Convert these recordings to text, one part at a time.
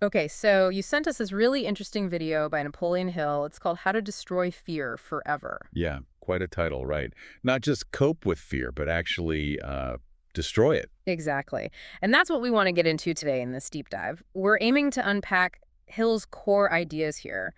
Okay, so you sent us this really interesting video by Napoleon Hill. It's called How to Destroy Fear Forever. Yeah, quite a title, right? Not just cope with fear, but actually destroy it. Exactly. And that's what we want to get into today in this deep dive. We're aiming to unpack Hill's core ideas here,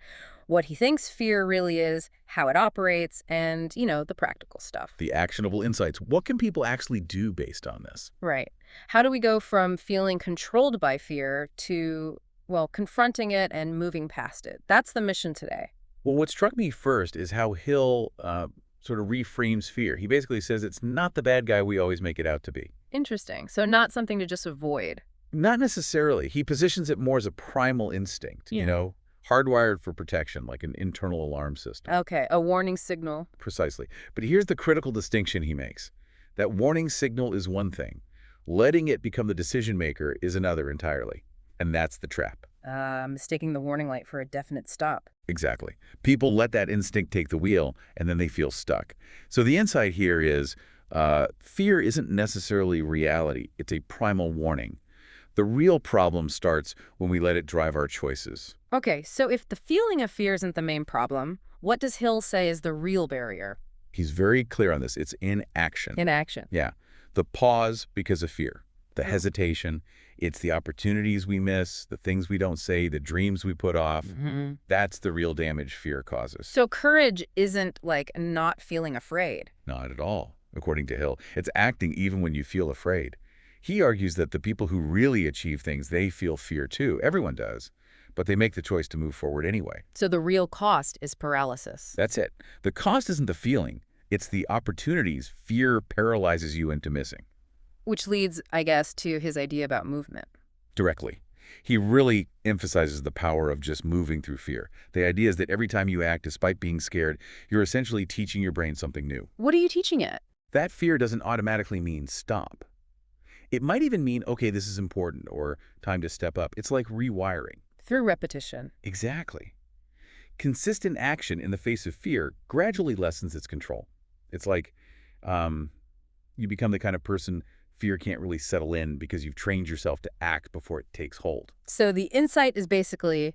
what he thinks fear really is, how it operates, and, the practical stuff. The actionable insights. What can people actually do based on this? Right. How do we go from feeling controlled by fear to, well, confronting it and moving past it? That's the mission today. Well, what struck me first is how Hill sort of reframes fear. He basically says it's not the bad guy we always make it out to be. Interesting. So not something to just avoid. Not necessarily. He positions it more as a primal instinct, hardwired for protection, like an internal alarm system. Okay, a warning signal. Precisely. But here's the critical distinction he makes. That warning signal is one thing. Letting it become the decision maker is another entirely. And that's the trap. Mistaking the warning light for a definite stop. Exactly. People let that instinct take the wheel, and then they feel stuck. So the insight here is fear isn't necessarily reality. It's a primal warning. The real problem starts when we let it drive our choices. Okay, so if the feeling of fear isn't the main problem, what does Hill say is the real barrier? He's very clear on this. It's inaction. Inaction. Yeah. The pause because of fear, the Oh. hesitation. It's the opportunities we miss, the things we don't say, the dreams we put off. That's the real damage fear causes. So courage isn't like not feeling afraid. Not at all, according to Hill. It's acting even when you feel afraid. He argues that the people who really achieve things, they feel fear too. Everyone does. But they make the choice to move forward anyway. So the real cost is paralysis. That's it. The cost isn't the feeling. It's the opportunities fear paralyzes you into missing. Which leads, I guess, to his idea about movement. Directly. He really emphasizes the power of just moving through fear. The idea is that every time you act despite being scared, you're essentially teaching your brain something new. What are you teaching it? That fear doesn't automatically mean stop. It might even mean, okay, this is important, or time to step up. It's like rewiring. Through repetition. Exactly. Consistent action in the face of fear gradually lessens its control. It's like you become the kind of person fear can't really settle in because you've trained yourself to act before it takes hold. So the insight is basically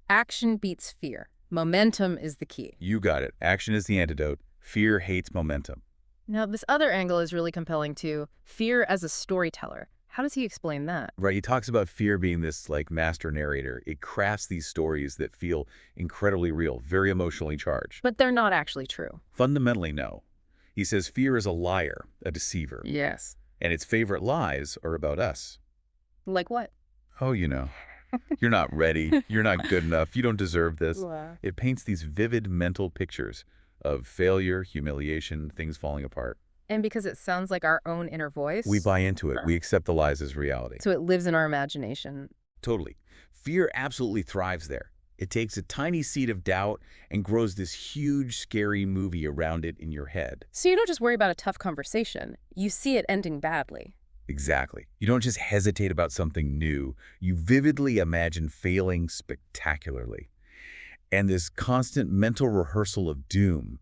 action beats fear. Momentum is the key. You got it. Action is the antidote. Fear hates momentum. Now, this other angle is really compelling too. Fear as a storyteller. How does he explain that? Right, he talks about fear being this like master narrator. It crafts these stories that feel incredibly real, very emotionally charged. But they're not actually true. Fundamentally, no. He says fear is a liar, a deceiver, Yes. and its favorite lies are about us. Like what? Oh, you're not ready, you're not good enough, you don't deserve this. Wow. It paints these vivid mental pictures of failure, humiliation, things falling apart. And because it sounds like our own inner voice, We buy into it. We accept the lies as reality. so it lives in our imagination. Totally. Fear absolutely thrives there. It takes a tiny seed of doubt and grows this huge, scary movie around it in your head. So you don't just worry about a tough conversation. You see it ending badly. Exactly. You don't just hesitate about something new. You vividly imagine failing spectacularly. And this constant mental rehearsal of doom,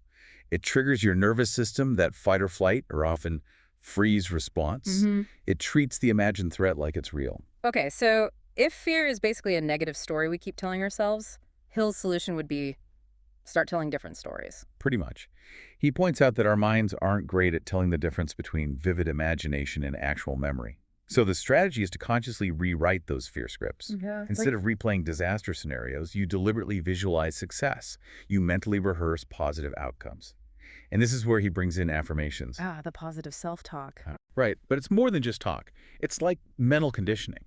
it triggers your nervous system, that fight or flight, or often freeze response. It treats the imagined threat like it's real. Okay, so if fear is basically a negative story we keep telling ourselves, Hill's solution would be start telling different stories. Pretty much. He points out that our minds aren't great at telling the difference between vivid imagination and actual memory. So the strategy is to consciously rewrite those fear scripts. Yeah. Instead of replaying disaster scenarios, you deliberately visualize success. You mentally rehearse positive outcomes. And this is where he brings in affirmations. The positive self-talk. Right, but it's more than just talk. It's like mental conditioning.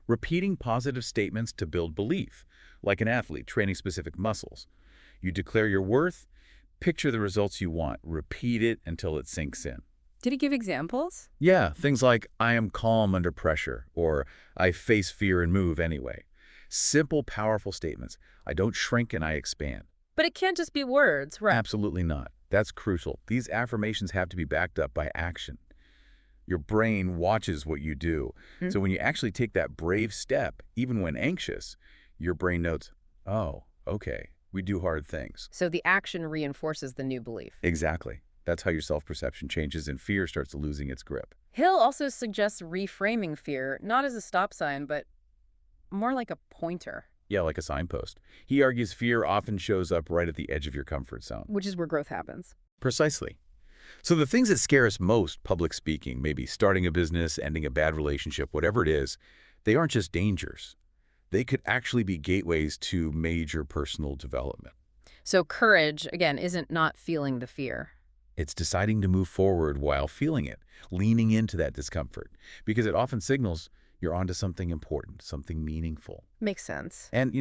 Repeating positive statements to build belief, like an athlete training specific muscles. You declare your worth, picture the results you want, repeat it until it sinks in. Did he give examples? Yeah, things like, I am calm under pressure, or I face fear and move anyway. Simple, powerful statements. I don't shrink and I expand. But it can't just be words, right? Absolutely not. That's crucial. These affirmations have to be backed up by action. Your brain watches what you do. So when you actually take that brave step, even when anxious, your brain notes, oh, okay, we do hard things. So the action reinforces the new belief. Exactly. That's how your self-perception changes and fear starts losing its grip. Hill also suggests reframing fear, not as a stop sign, but more like a pointer, Yeah, like a signpost. He argues fear often shows up right at the edge of your comfort zone. which is where growth happens. Precisely. So the things that scare us most, public speaking, maybe starting a business, ending a bad relationship, whatever it is, they aren't just dangers. They could actually be gateways to major personal development. So courage, again, isn't not feeling the fear. It's deciding to move forward while feeling it, leaning into that discomfort, because it often signals you're onto something important, something meaningful. Makes sense. And,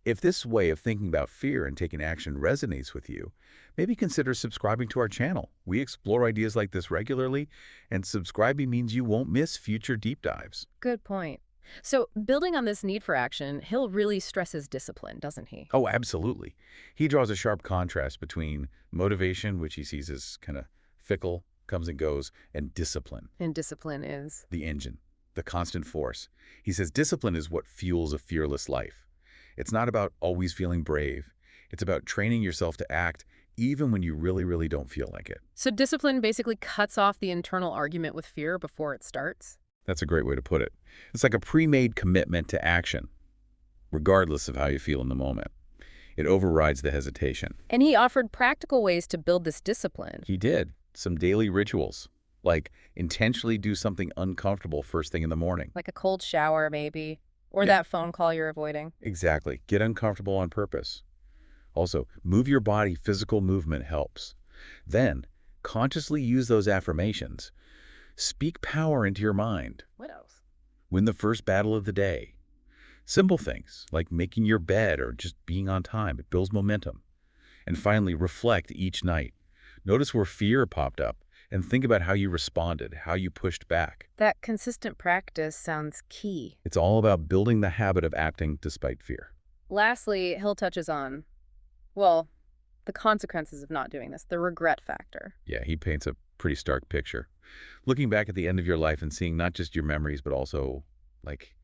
if this way of thinking about fear and taking action resonates with you, maybe consider subscribing to our channel. We explore ideas like this regularly, and subscribing means you won't miss future deep dives. Good point. So building on this need for action, Hill really stresses discipline, doesn't he? Oh, absolutely. He draws a sharp contrast between motivation, which he sees as kind of fickle, comes and goes, and discipline, And discipline is. the engine, the constant force. He says discipline is what fuels a fearless life. It's not about always feeling brave. It's about training yourself to act even when you really, really don't feel like it. So discipline basically cuts off the internal argument with fear before it starts? That's a great way to put it. It's like a pre-made commitment to action, regardless of how you feel in the moment. It overrides the hesitation. And he offered practical ways to build this discipline. He did. Some daily rituals, like intentionally do something uncomfortable first thing in the morning. Like a cold shower, maybe. Or Yeah. that phone call you're avoiding. Exactly. Get uncomfortable on purpose. Also, move your body. Physical movement helps. Then, consciously use those affirmations. Speak power into your mind. What else? Win the first battle of the day. Simple things like making your bed or just being on time. It builds momentum. And finally, reflect each night. Notice where fear popped up and think about how you responded, how you pushed back. That consistent practice sounds key. It's all about building the habit of acting despite fear. Lastly, Hill touches on, well, the consequences of not doing this, the regret factor. Yeah, he paints a pretty stark picture. Looking back at the end of your life and seeing not just your memories, but also, like,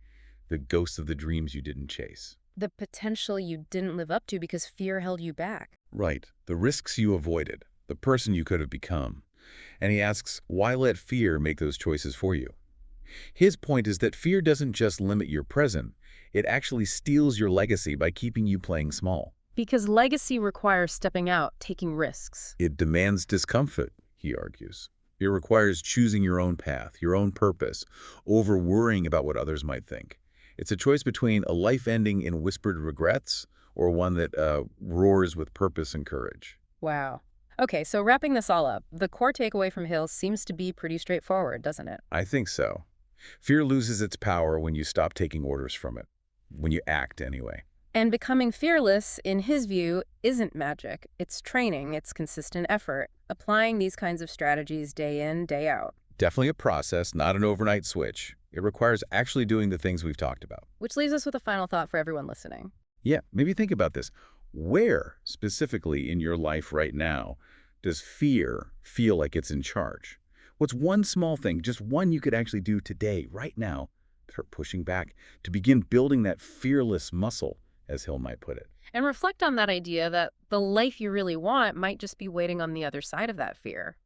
the ghosts of the dreams you didn't chase. The potential you didn't live up to because fear held you back. Right. The risks you avoided, the person you could have become. And he asks, why let fear make those choices for you? His point is that fear doesn't just limit your present, it actually steals your legacy by keeping you playing small. Because legacy requires stepping out, taking risks. It demands discomfort, he argues. It requires choosing your own path, your own purpose, over worrying about what others might think. It's a choice between a life ending in whispered regrets or one that roars with purpose and courage. Wow. Okay, so wrapping this all up, the core takeaway from Hill seems to be pretty straightforward, doesn't it? I think so. Fear loses its power when you stop taking orders from it, when you act anyway. And becoming fearless, in his view, isn't magic. It's training, it's consistent effort, applying these kinds of strategies day in, day out. Definitely a process, not an overnight switch. It requires actually doing the things we've talked about. Which leaves us with a final thought for everyone listening. Yeah, maybe think about this. Where, specifically in your life right now, does fear feel like it's in charge? What's one small thing, just one you could actually do today, right now, to start pushing back, to begin building that fearless muscle, as Hill might put it? And reflect on that idea that the life you really want might just be waiting on the other side of that fear.